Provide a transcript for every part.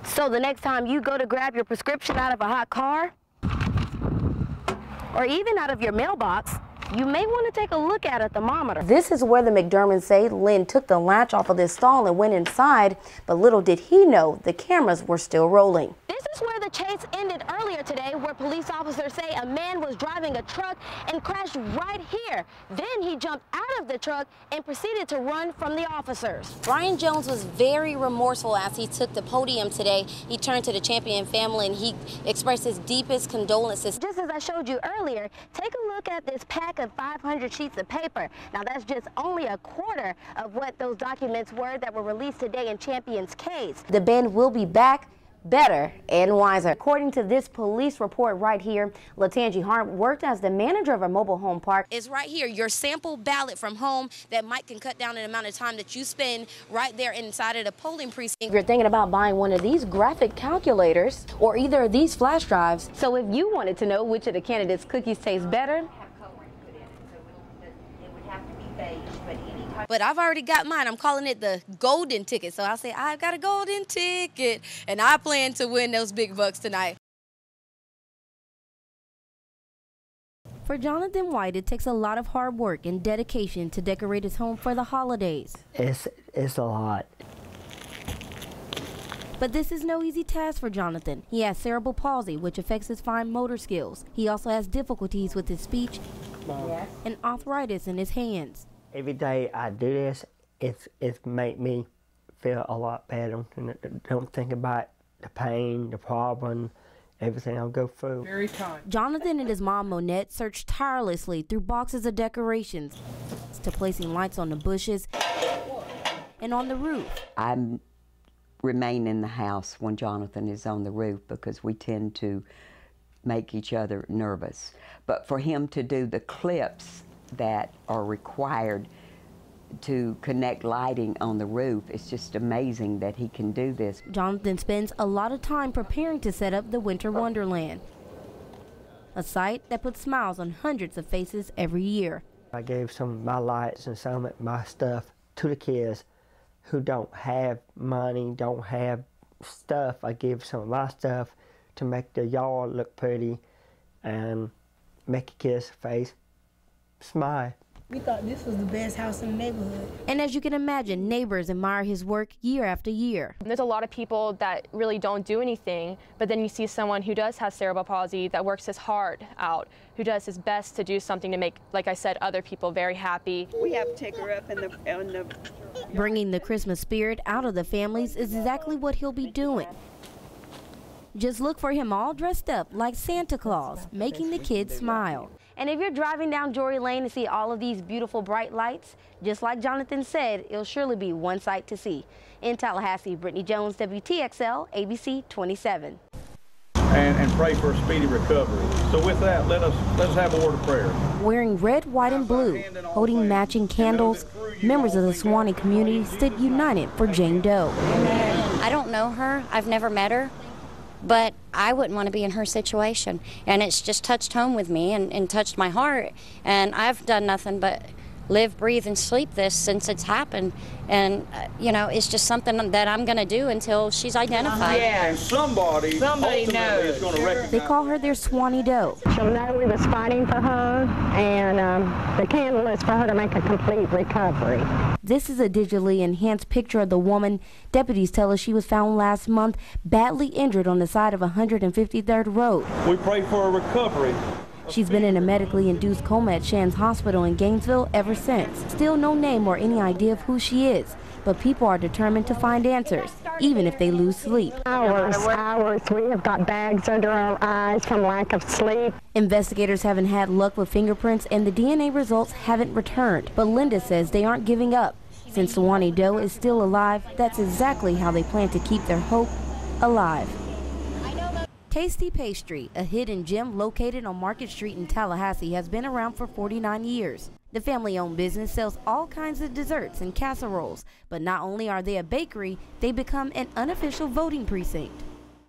So the next time you go to grab your prescription out of a hot car, or even out of your mailbox, you may want to take a look at a thermometer. This is where the McDermotts say Lynn took the latch off of this stall and went inside, but little did he know the cameras were still rolling. This is where the chase ended earlier today, where police officers say a man was driving a truck and crashed right here. Then he jumped out of the truck and proceeded to run from the officers. Brian Jones was very remorseful as he took the podium today. He turned to the Champion family and he expressed his deepest condolences. Just as I showed you earlier, take a look at this pack of 500 sheets of paper. Now that's just only a quarter of what those documents were that were released today in Champion's case. The band will be back better and wiser. According to this police report right here, Latanji Hart worked as the manager of a mobile home park. It's right here, your sample ballot from home that can cut down the amount of time that you spend right there inside of the polling precinct. If you're thinking about buying one of these graphic calculators or either of these flash drives, so if you wanted to know which of the candidates' cookies taste better, but I've already got mine. I'm calling it the golden ticket. So I'll say, I've got a golden ticket, and I plan to win those big bucks tonight. For Jonathan White, it takes a lot of hard work and dedication to decorate his home for the holidays. It's a lot. But this is no easy task for Jonathan. He has cerebral palsy, which affects his fine motor skills. He also has difficulties with his speech and arthritis in his hands. Every day I do this, it's made me feel a lot better. Don't think about the pain, the problem, everything I'll go through. Very kind. Jonathan and his mom, Monette, searched tirelessly through boxes of decorations to placing lights on the bushes and on the roof. I remain in the house when Jonathan is on the roof because we tend to make each other nervous. But for him to do the clips that are required to connect lighting on the roof, it's just amazing that he can do this. Jonathan spends a lot of time preparing to set up the Winter Wonderland, a site that puts smiles on hundreds of faces every year. I gave some of my lights and some of my stuff to the kids who don't have money, don't have stuff. I give some of my stuff to make the yard look pretty and make a kid's face smile. We thought this was the best house in the neighborhood. And as you can imagine, neighbors admire his work year after year. There's a lot of people that really don't do anything, but then you see someone who does have cerebral palsy that works his heart out, who does his best to do something to make, like I said, other people very happy. We have to take her up in the Bringing the Christmas spirit out of the families is exactly what he'll be doing. Just look for him all dressed up like Santa Claus, making the kids smile. And if you're driving down Jory Lane and see all of these beautiful bright lights, just like Jonathan said, it'll surely be one sight to see. In Tallahassee, Brittany Jones, WTXL, ABC 27. And pray for a speedy recovery. So with that, let us have a word of prayer. Wearing red, white, and blue, holding matching candles, members of the Suwannee community stood united for Jane Doe. I don't know her. I've never met her. But I wouldn't want to be in her situation. And it's just touched home with me and touched my heart. And I've done nothing but live, breathe, and sleep this since it's happened. And, you know, it's just something that I'm going to do until she's identified. Yeah, and somebody knows. Is going to recognize. They call her their Suwannee Doe. She'll know we was fighting for her, and the candle is for her to make a complete recovery. This is a digitally enhanced picture of the woman. Deputies tell us she was found last month badly injured on the side of 153rd Road. We pray for a recovery. She's been in a medically induced coma at Shands Hospital in Gainesville ever since. Still no name or any idea of who she is, but people are determined to find answers, even if they lose sleep. Hours. We have got bags under our eyes from lack of sleep. Investigators haven't had luck with fingerprints and the DNA results haven't returned, but Linda says they aren't giving up. Since Suwannee Doe is still alive, that's exactly how they plan to keep their hope alive. Tasty Pastry, a hidden gem located on Market Street in Tallahassee, has been around for 49 years. The family-owned business sells all kinds of desserts and casseroles, but not only are they a bakery, they become an unofficial voting precinct.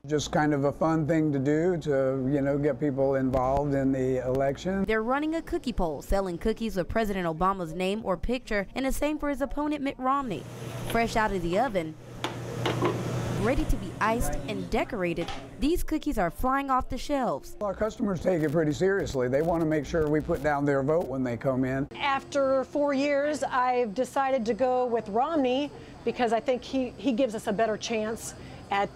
Just kind of a fun thing to do to, you know, get people involved in the election. They're running a cookie poll, selling cookies with President Obama's name or picture, and the same for his opponent Mitt Romney. Fresh out of the oven, ready to be iced and decorated, these cookies are flying off the shelves. Our customers take it pretty seriously. They want to make sure we put down their vote when they come in. After 4 years, I've decided to go with Romney because I think he gives us a better chance at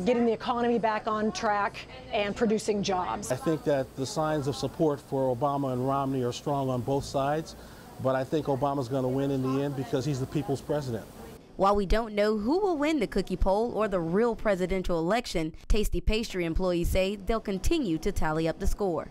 getting the economy back on track and producing jobs. I think that the signs of support for Obama and Romney are strong on both sides, but I think Obama's going to win in the end because he's the people's president. While we don't know who will win the cookie poll or the real presidential election, Tasty Pastry employees say they'll continue to tally up the score.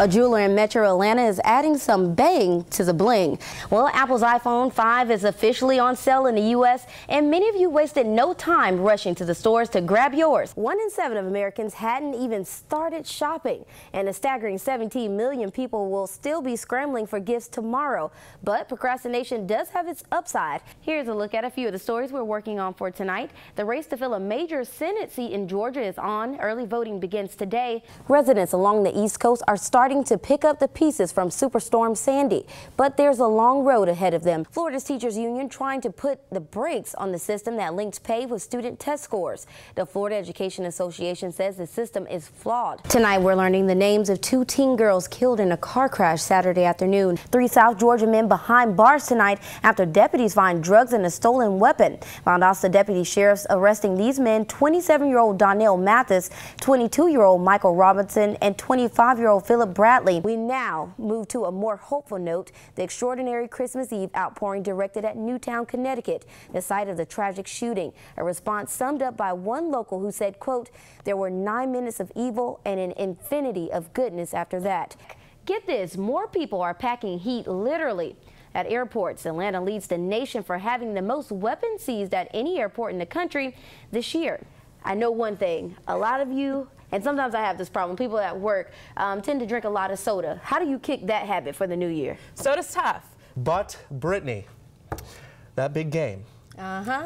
A jeweler in Metro Atlanta is adding some bang to the bling. Well, Apple's iPhone 5 is officially on sale in the U.S., and many of you wasted no time rushing to the stores to grab yours. 1 in 7 of Americans hadn't even started shopping, and a staggering 17 million people will still be scrambling for gifts tomorrow. But procrastination does have its upside. Here's a look at a few of the stories we're working on for tonight. The race to fill a major Senate seat in Georgia is on. Early voting begins today. Residents along the East Coast are starting to pick up the pieces from Superstorm Sandy, but there's a long road ahead of them. Florida's teachers union trying to put the brakes on the system that links pay with student test scores. The Florida Education Association says the system is flawed. Tonight we're learning the names of 2 teen girls killed in a car crash Saturday afternoon. 3 South Georgia men behind bars tonight after deputies find drugs and a stolen weapon. Valdosta deputy sheriffs arresting these men: 27-year-old Donnell Mathis, 22-year-old Michael Robinson, and 25-year-old Philip Bradley. We now move to a more hopeful note. The extraordinary Christmas Eve outpouring directed at Newtown, Connecticut, the site of the tragic shooting. A response summed up by one local who said, quote, "There were 9 minutes of evil and an infinity of goodness after that." Get this, more people are packing heat literally. At airports, Atlanta leads the nation for having the most weapons seized at any airport in the country this year. I know one thing, a lot of you, and sometimes I have this problem, people at work tend to drink a lot of soda. How do you kick that habit for the new year? Soda's tough. But, Brittany, that big game.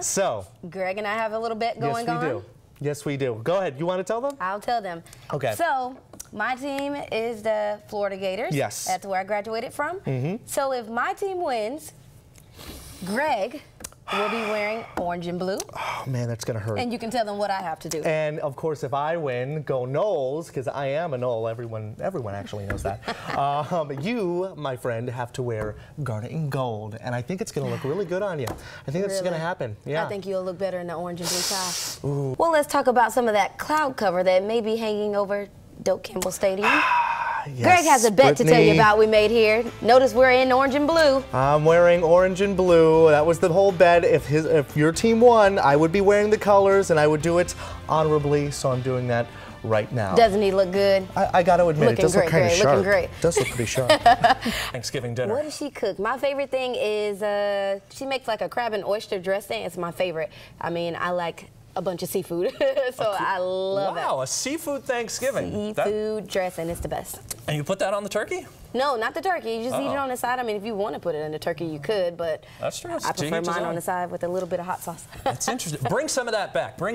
So. Greg and I have a little bet going on. Yes, we do. Yes, we do. Go ahead. You want to tell them? I'll tell them. Okay. So, my team is the Florida Gators. Yes. That's where I graduated from. So, if my team wins, Greg will be wearing orange and blue. Oh, man, that's going to hurt. And you can tell them what I have to do. And, of course, if I win, go Knowles, because I am a Knoll. Everyone actually knows that. You, my friend, have to wear garnet and gold. And I think it's going to look really good on you. I think it's going to happen. Yeah. I think you'll look better in the orange and blue tie. Ooh. Well, let's talk about some of that cloud cover that may be hanging over Doak Campbell Stadium. Yes, Greg has a bet to tell you about we made here. Notice we're in orange and blue. I'm wearing orange and blue. That was the whole bet. If your team won, I would be wearing the colors and I would do it honorably. So I'm doing that right now. Doesn't he look good? I got to admit, it does look kind of sharp. Looking great. It does look pretty sharp. Thanksgiving dinner. What does she cook? My favorite thing is she makes like a crab and oyster dressing. It's my favorite. I mean, I like a bunch of seafood, so I love it. Wow, a seafood Thanksgiving. Seafood dressing, it's the best. And you put that on the turkey? No, not the turkey. You just eat it on the side. I mean, if you want to put it in the turkey, you could, but that's true. I prefer mine on the side with a little bit of hot sauce. That's interesting. Bring some of that back. Bring